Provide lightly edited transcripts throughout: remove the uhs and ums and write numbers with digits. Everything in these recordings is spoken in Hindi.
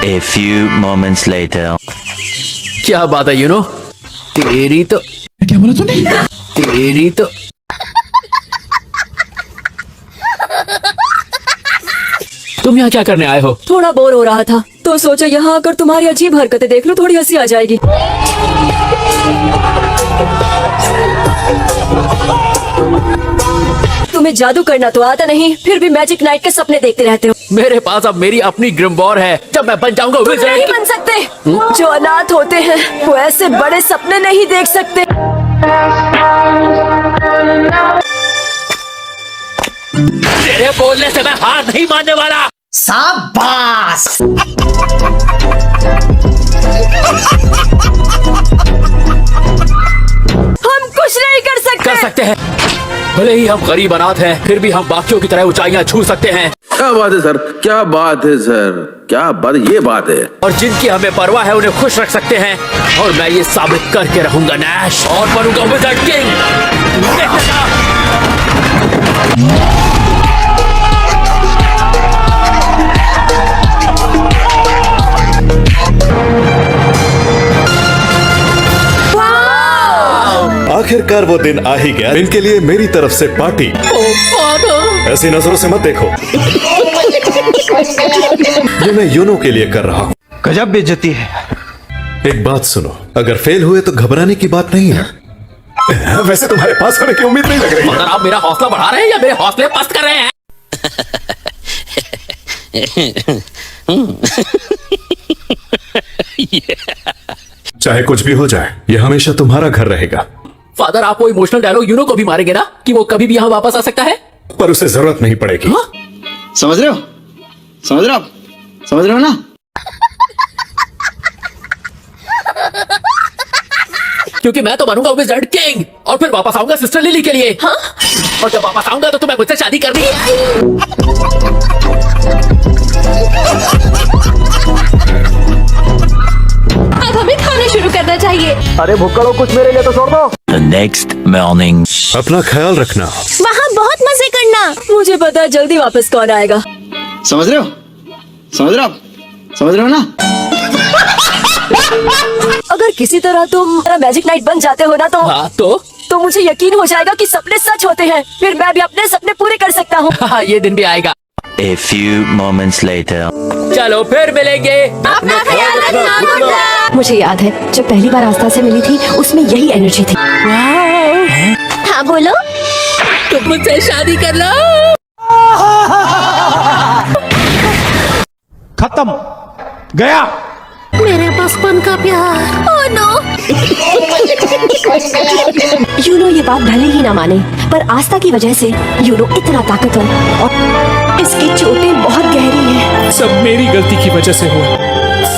A few moments later. क्या बात है यूनो, तेरी तो क्या बोला तूने? तेरी तो तुम यहाँ क्या करने आए हो? थोड़ा बोर हो रहा था तो सोचा यहाँ आकर तुम्हारी अजीब हरकतें देख लूं, थोड़ी हंसी आ जाएगी। तुम्हें जादू करना तो आता नहीं, फिर भी मैजिक नाइट के सपने देखते रहते हो। मेरे पास अब मेरी अपनी ग्रिमवॉर है। जब मैं बन जाऊंगा तुम नहीं बन सकते। जो अनाथ होते हैं वो ऐसे बड़े सपने नहीं देख सकते। तेरे बोलने से मैं हार नहीं मानने वाला। शाबाश। हम कुछ नहीं कर सकते हैं। भले ही हम गरीब अनाथ हैं, फिर भी हम बाकियों की तरह ऊंचाइयां छू सकते हैं। क्या बात है सर, क्या बात है सर, क्या बात, ये बात है। और जिनकी हमें परवाह है उन्हें खुश रख सकते हैं। और मैं ये साबित करके रहूंगा नैश, और बनूंगा विज़र्ड किंग। आखिरकार वो दिन आ ही गया। इनके लिए मेरी तरफ से पार्टी। ऐसी नजरों से मत देखो। ये मैं यूनो के लिए कर रहा हूँ। गजब बेइज्जती है। एक बात सुनो, अगर फेल हुए तो घबराने की बात नहीं है। वैसे तुम्हारे पास होने की उम्मीद नहीं लग रही है। आप मेरा हौसला बढ़ा रहे हैं या मेरे हौसले पस्त कर रहे हैं? चाहे कुछ भी हो जाए, यह हमेशा तुम्हारा घर रहेगा। फादर, आप वो इमोशनल डायलॉग यूनो को भी मारेंगे ना, कि वो कभी भी यहाँ वापस आ सकता है? पर उसे जरूरत नहीं पड़ेगी। समझ रहे हो, समझ रहे हो आप, समझ रहे हो ना? क्योंकि मैं तो बनूंगा विज़र्ड किंग, और फिर वापस आऊंगा सिस्टर लिली के लिए। हाँ? और जब वापस आऊंगा तो तुम्हें मुझसे शादी करनी है। अब हमें खाना शुरू करना चाहिए। अरे भुक्कड़ो, कुछ मेरे लिए तो छोड़ दो। The next morning. अपना ख्याल रखना। वहाँ बहुत मजे करना। मुझे पता है जल्दी वापस कौन आएगा। समझ रहे हो, समझ रहे हो आप, समझ रहे हो ना? अगर किसी तरह तुम मैजिक नाइट बन जाते हो ना हाँ, तो मुझे यकीन हो जाएगा कि सपने सच होते हैं। फिर मैं भी अपने सपने पूरे कर सकता हूँ। हाँ, ये दिन भी आएगा। A few moments later. चलो फिर मिलेंगे। अपना ख्याल रखना। मुझे याद है जब पहली बार आस्था से मिली थी, उसमें यही एनर्जी थी। हाँ बोलो। तुम मुझसे शादी कर लो। खत्म, गया मेरे बचपन का प्यार। Oh no. यूनो ये बात भले ही ना माने, पर आस्था की वजह से यूनो इतना ताकतवर और इसकी चोटें बहुत गहरी हैं। सब मेरी गलती की वजह से हुआ।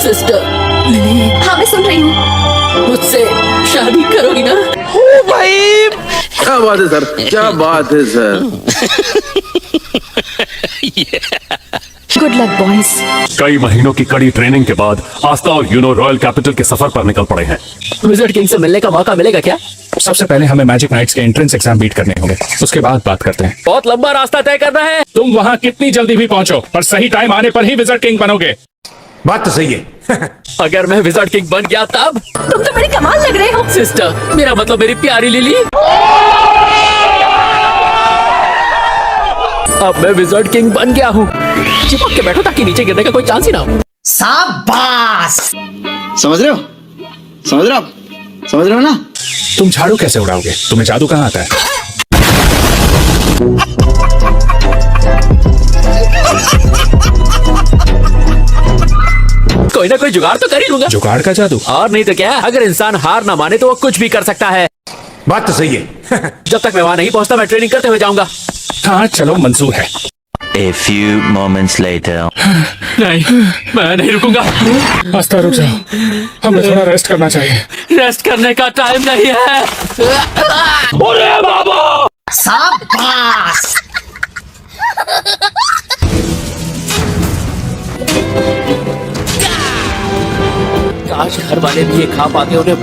सिस्टर लिली, हाँ मैं सुन रही हूँ। मुझसे शादी करोगी ना? ओ भाई, क्या बात है सर, क्या बात है सर। Good luck boys. कई महीनों की कड़ी ट्रेनिंग के बाद आस्था और यूनो रॉयल कैपिटल के सफर पर निकल पड़े हैं। विज़र्ड किंग से मिलने का मौका मिलेगा क्या? सबसे पहले हमें मैजिक नाइट्स के एंट्रेंस एग्जाम बीट करने होंगे, उसके बाद बात करते हैं। बहुत लंबा रास्ता तय करना है। तुम वहाँ कितनी जल्दी भी पहुँचो, पर सही टाइम आने पर ही विज़र्ड किंग बनोगे। बात तो सही है। अगर मैं विज़र्ड किंग बन गया तब? तुम तो बड़ी कमाल लग रहे हो। सिस्टर, मेरा मतलब मेरी प्यारी लिली। अब मैं विज़र्ड किंग बन गया हूँ। चिपक के बैठो ताकि नीचे गिरने का कोई चांस ही ना हो। शाबाश। समझ रहे हो, समझ रहे हो आप, समझ रहे हो ना? तुम झाड़ू कैसे उड़ाओगे? तुम्हें जादू कहाँ आता है? कोई ना कोई जुगाड़ तो कर ही लूंगा। जुगाड़ का जादू? और नहीं तो क्या, अगर इंसान हार ना माने तो वो कुछ भी कर सकता है। बात तो सही है। जब तक मैं वहां नहीं पहुंचता मैं ट्रेनिंग करते हुए जाऊंगा। हाँ चलो, मंजूर है। A few moments later. नहीं, मैं नहीं रुकूंगा। आस्था रुक जाओ, हमें थोड़ा रेस्ट करना चाहिए। रेस्ट करने का टाइम नहीं है। बोले बाबा। शाबाश। काश घर वाले भी ये खा पाते। उन्हें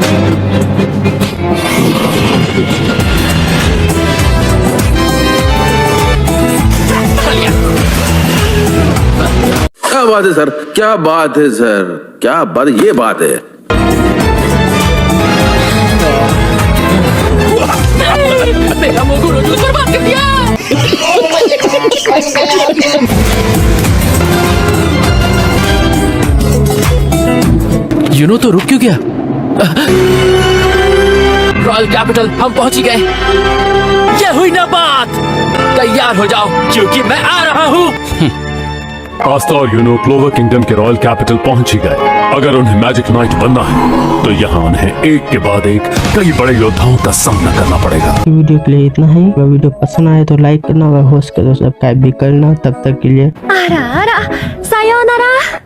क्या बात है सर, क्या बात है सर, क्या बात, ये बात है। मेरा मोगुरो जूस बर्बाद कर दिया। तो रुक क्यों गया? रॉयल कैपिटल हम पहुंच ही गए। ये हुई ना बात। तैयार हो जाओ क्योंकि मैं आ रहा हूँ। आस्था और यूनो क्लोवर किंगडम के रॉयल कैपिटल पहुंच ही गए। अगर उन्हें मैजिक नाइट बनना है तो यहाँ उन्हें एक के बाद एक कई बड़े योद्धाओं का सामना करना पड़ेगा। वीडियो के लिए इतना ही। अगर वीडियो पसंद आए तो लाइक करना और होस्ट कर दो सब्सक्राइब भी करना। तब तक के लिए आरा आरा सायोनारा।